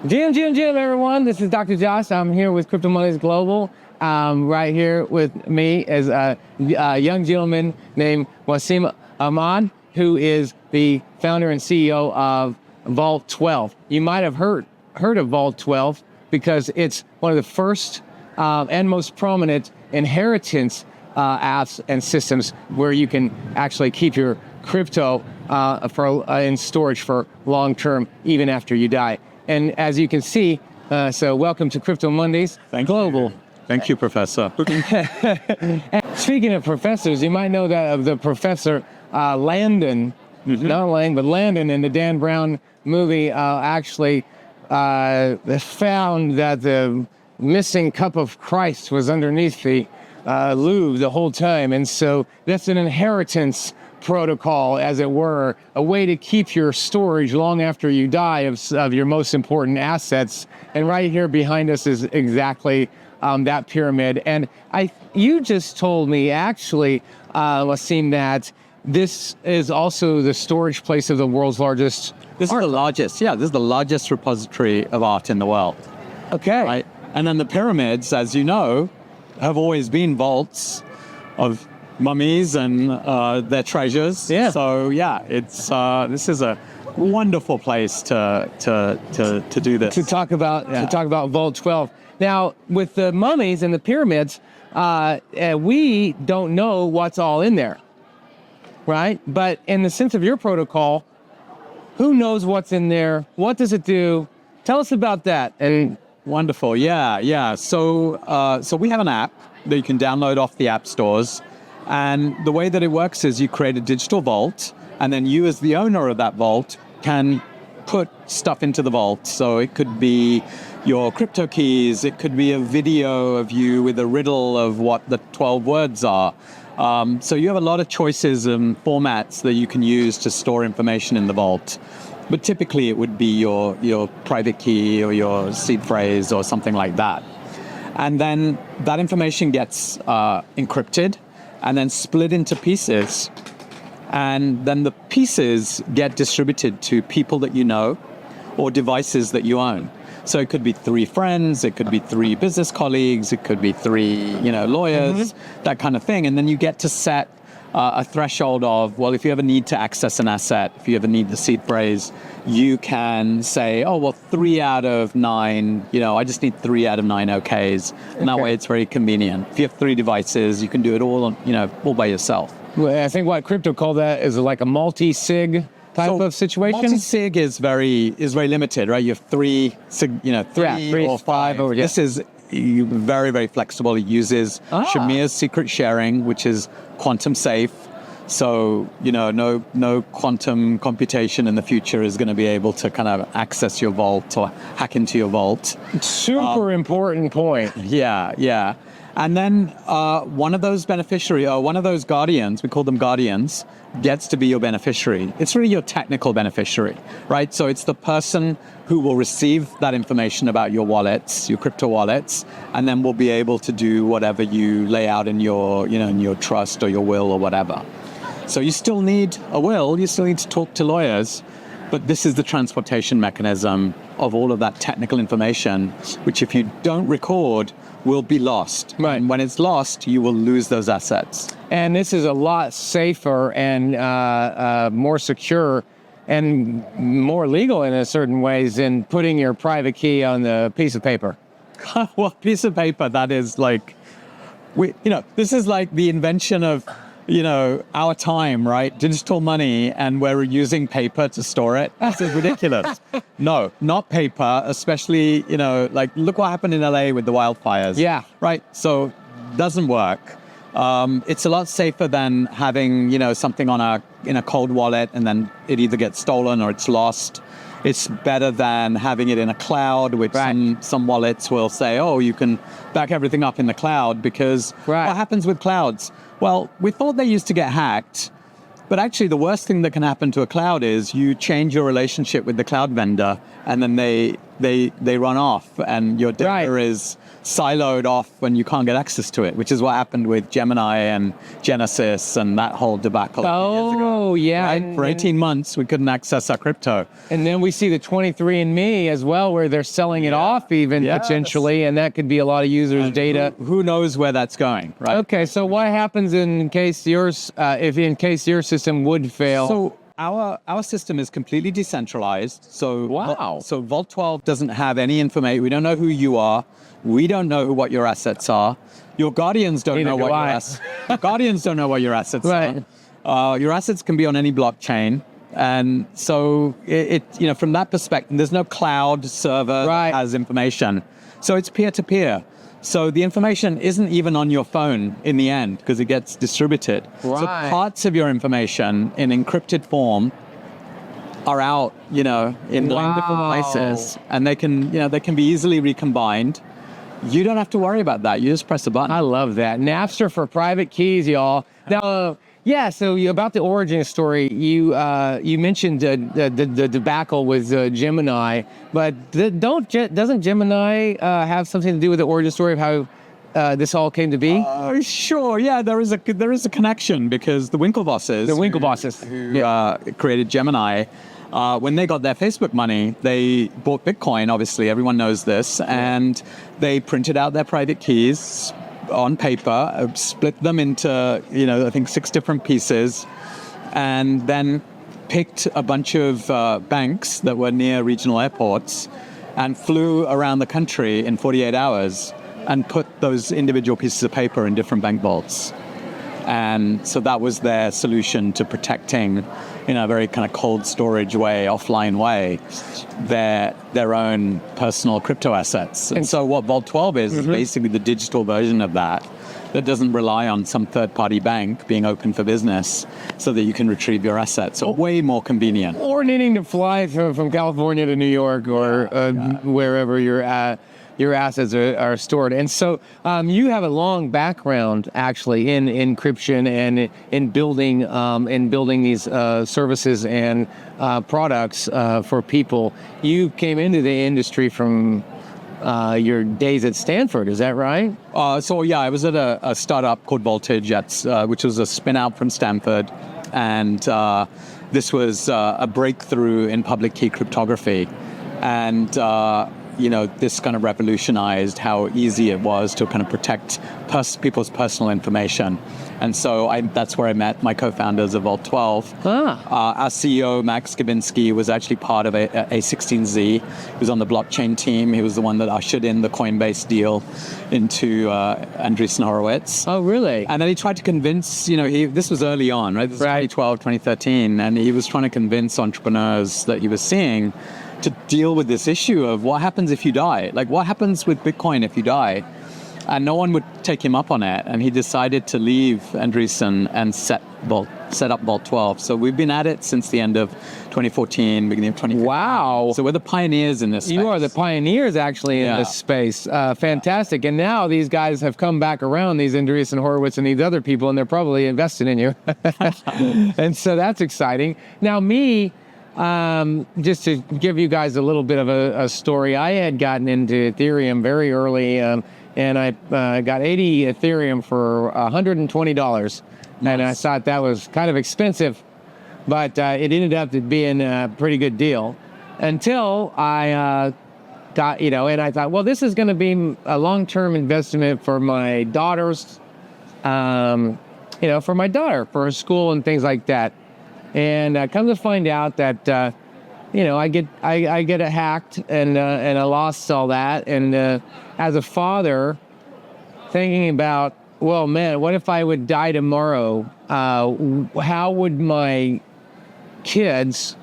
Jim, everyone. This is Dr. Josh. I'm here with Crypto Money's Global. Right here with me is a young gentleman named Wasim Ahmad, who is the founder and CEO of Vault12. You might have heard of Vault12 because it's one of the first and most prominent inheritance apps and systems where you can actually keep your crypto in storage for long term, even after you die. And as you can see, so welcome to Crypto Mondays Global. Thank you, Professor. Speaking of professors, you might know that of the Professor Landon, not Lang, but Landon in the Dan Brown movie actually found that the missing cup of Christ was underneath the Louvre the whole time. And so that's an inheritance protocol, as it were, a way to keep your storage long after you die of your most important assets. And right here behind us is exactly that pyramid. And you just told me, actually, Wasim, that this is also the storage place of the world's largest This is the largest repository of art in the world. Okay. Right? And then the pyramids, as you know, have always been vaults of mummies and their treasures. Yeah. So it's this is a wonderful place to do this. To talk about Vault12. Now, with the mummies and the pyramids, we don't know what's all in there, right? But in the sense of your protocol, who knows what's in there? What does it do? Tell us about that. And wonderful, yeah. So we have an app that you can download off the app stores. And the way that it works is you create a digital vault, and then you as the owner of that vault can put stuff into the vault. So it could be your crypto keys, it could be a video of you with a riddle of what the 12 words are. So you have a lot of choices and formats that you can use to store information in the vault. But typically it would be your private key or your seed phrase or something like that. And then that information gets encrypted and then split into pieces. And then the pieces get distributed to people that you know or devices that you own. So it could be 3 friends, it could be 3 business colleagues, it could be 3, lawyers, that kind of thing. And then you get to set a threshold of, well, if you ever need to access an asset, if you ever need the seed phrase, you can say, 3 out of 9, I just need 3 out of 9 OKs. And that way it's very convenient. If you have 3 devices, you can do it all, all by yourself. Well, I think what crypto call that is like a multi-sig type of situation. Multi-sig is very limited, right? You have 3 or 5. This is very, very flexible. It uses Shamir's secret sharing, which is quantum safe. So, no quantum computation in the future is going to be able to kind of access your vault or hack into your vault. Super important point. Yeah. And then one of those guardians, we call them guardians, gets to be your beneficiary. It's really your technical beneficiary, right? So it's the person who will receive that information about your wallets, your crypto wallets, and then will be able to do whatever you lay out in your, in your trust or your will or whatever. So you still need a will, you still need to talk to lawyers, but this is the transportation mechanism of all of that technical information, which if you don't record, will be lost. Right. And when it's lost, you will lose those assets. And this is a lot safer and more secure and more legal in a certain ways than putting your private key on the piece of paper. Well, piece of paper, that is like, this is like the invention of, our time, right? Digital money, and we're using paper to store it. This is ridiculous. No, not paper, especially, look what happened in LA with the wildfires. Yeah. Right? So, doesn't work. It's a lot safer than having, something in a cold wallet and then it either gets stolen or it's lost. It's better than having it in a cloud, which some wallets will say, you can back everything up in the cloud, because what happens with clouds? Well, we thought they used to get hacked, but actually the worst thing that can happen to a cloud is you change your relationship with the cloud vendor and then they run off and your data is siloed off when you can't get access to it, which is what happened with Gemini and Genesis and that whole debacle. Years ago. Oh, yeah. Right? For 18 months, we couldn't access our crypto. And then we see the 23andMe as well, where they're selling it off even potentially, and that could be a lot of users' data. Who knows where that's going, right? Okay, so what happens in case yours, if in case your system would fail? So our system is completely decentralized. So Wow. So Vault12 doesn't have any information. We don't know who you are. We don't know what your assets are. Your guardians don't know what your assets. Guardians don't know what your assets are. Your assets can be on any blockchain. And so it from that perspective, there's no cloud server that has information. So it's peer-to-peer. So the information isn't even on your phone in the end because it gets distributed. So parts of your information in encrypted form are out, in different places, and they can be easily recombined. You don't have to worry about that. You just press a button. I love that. Napster for private keys, y'all. Now, so about the origin story, you mentioned the debacle with Gemini, but doesn't Gemini have something to do with the origin story of how this all came to be? Sure, yeah, there is a connection because the Winklevosses, who created Gemini, when they got their Facebook money, they bought Bitcoin, obviously, everyone knows this, and they printed out their private keys on paper, split them into, I think 6 different pieces, and then picked a bunch of banks that were near regional airports and flew around the country in 48 hours and put those individual pieces of paper in different bank vaults. And so that was their solution to protecting, in a very kind of cold storage way, offline way, their own personal crypto assets. And so what Vault12 is basically the digital version of that doesn't rely on some third-party bank being open for business so that you can retrieve your assets. So way more convenient. Or needing to fly from California to New York or wherever you're at. Your assets are stored. And so you have a long background actually in encryption and in building these services and products for people. You came into the industry from your days at Stanford, is that right? I was at a startup called Voltage, which was a spin out from Stanford. And this was a breakthrough in public key cryptography. And this kind of revolutionized how easy it was to kind of protect people's personal information. And so that's where I met my co-founders of Vault12. Our CEO, Max Gabinski, was actually part of A16Z. He was on the blockchain team. He was the one that ushered in the Coinbase deal into Andreessen Horowitz. Oh, really? And then he tried to convince, this was early on, right? This was 2012, 2013. And he was trying to convince entrepreneurs that he was seeing to deal with this issue of what happens if you die? Like, what happens with Bitcoin if you die? And no one would take him up on it. And he decided to leave Andreessen and set up Vault12. So we've been at it since the end of 2014, beginning of 2015. Wow. So we're the pioneers in this space. You are the pioneers, actually, in this space. Fantastic. And now these guys have come back around, these Andreessen Horowitz and these other people, and they're probably invested in you. And so that's exciting. Now, just to give you guys a little bit of a story, I had gotten into Ethereum very early, and I got 80 Ethereum for $120. Nice. And I thought that was kind of expensive, but it ended up being a pretty good deal until I got, and I thought, well, this is going to be a long-term investment for my daughters, for my daughter, for her school and things like that. And come to find out that, I get it hacked and I lost all that. And as a father, thinking about, well, man, what if I would die tomorrow? How would my kids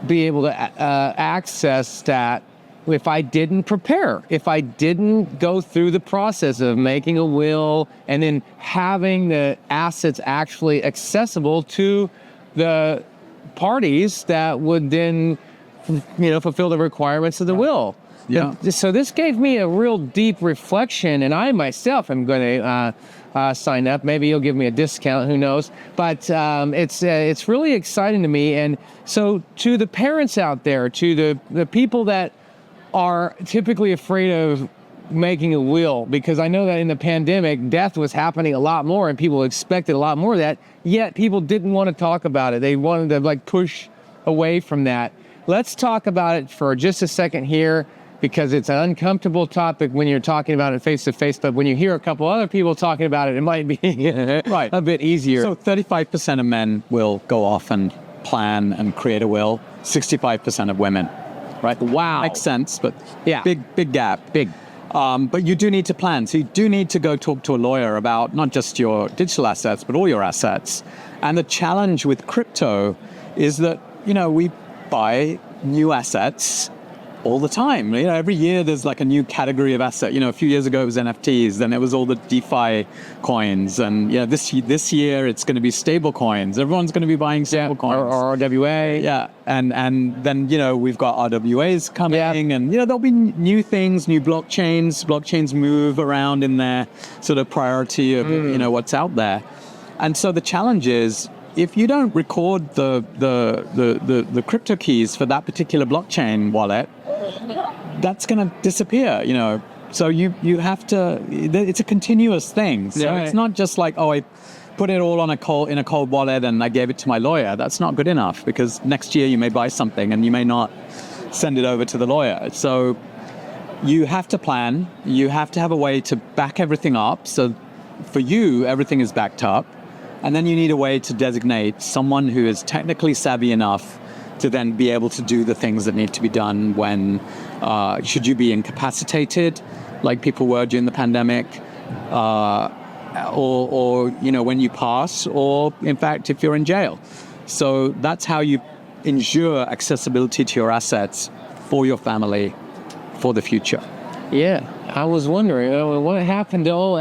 be able to access that if I didn't prepare, if I didn't go through the process of making a will and then having the assets actually accessible to the parties that would then, fulfill the requirements of the will. Yeah. So this gave me a real deep reflection, and I myself am going to sign up. Maybe you'll give me a discount, who knows? But it's really exciting to me. And so to the parents out there, to the people that are typically afraid of making a will? Because I know that in the pandemic, death was happening a lot more and people expected a lot more of that, yet people didn't want to talk about it. They wanted to like push away from that. Let's talk about it for just a second here, because it's an uncomfortable topic when you're talking about it face to face, but when you hear a couple other people talking about it, it might be Right. a bit easier. So 35% of men will go off and plan and create a will, 65% of women, right? Wow. Makes sense, but Yeah. big gap. Big. But you do need to plan. So you do need to go talk to a lawyer about not just your digital assets, but all your assets. And the challenge with crypto is that, we buy new assets all the time. Every year there's like a new category of asset. A few years ago it was NFTs, then it was all the DeFi coins, and this year it's going to be stable coins. Everyone's going to be buying stable coins. Or RWA. Yeah, and then we've got RWAs coming, and there'll be new things, new blockchains. Blockchains move around in their sort of priority of what's out there, and so the challenge is, if you don't record the crypto keys for that particular blockchain wallet, that's going to disappear, So you have to. It's a continuous thing. So It's not just like, I put it all in a cold wallet and I gave it to my lawyer. That's not good enough, because next year you may buy something and you may not send it over to the lawyer. So you have to plan. You have to have a way to back everything up. So for you, everything is backed up. And then you need a way to designate someone who is technically savvy enough to then be able to do the things that need to be done when, should you be incapacitated, like people were during the pandemic, or when you pass, or in fact, if you're in jail. So that's how you ensure accessibility to your assets for your family for the future. Yeah, I was wondering what happened to old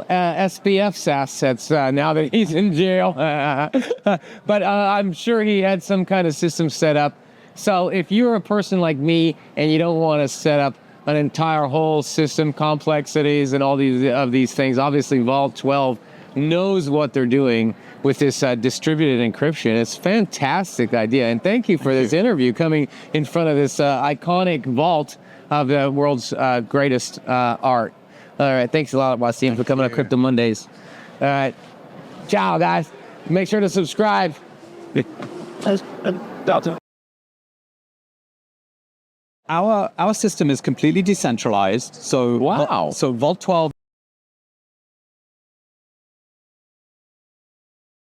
SBF's assets now that he's in jail. But I'm sure he had some kind of system set up. So if you're a person like me and you don't want to set up an entire whole system, complexities and all these things, obviously Vault12 knows what they're doing with this distributed encryption. It's a fantastic idea. And thank you for this interview, coming in front of this iconic vault of the world's greatest art. All right, thanks a lot, Wasim, for coming to Crypto Mondays. All right, ciao, guys. Make sure to subscribe. Our system is completely decentralized. So Wow. So Vault12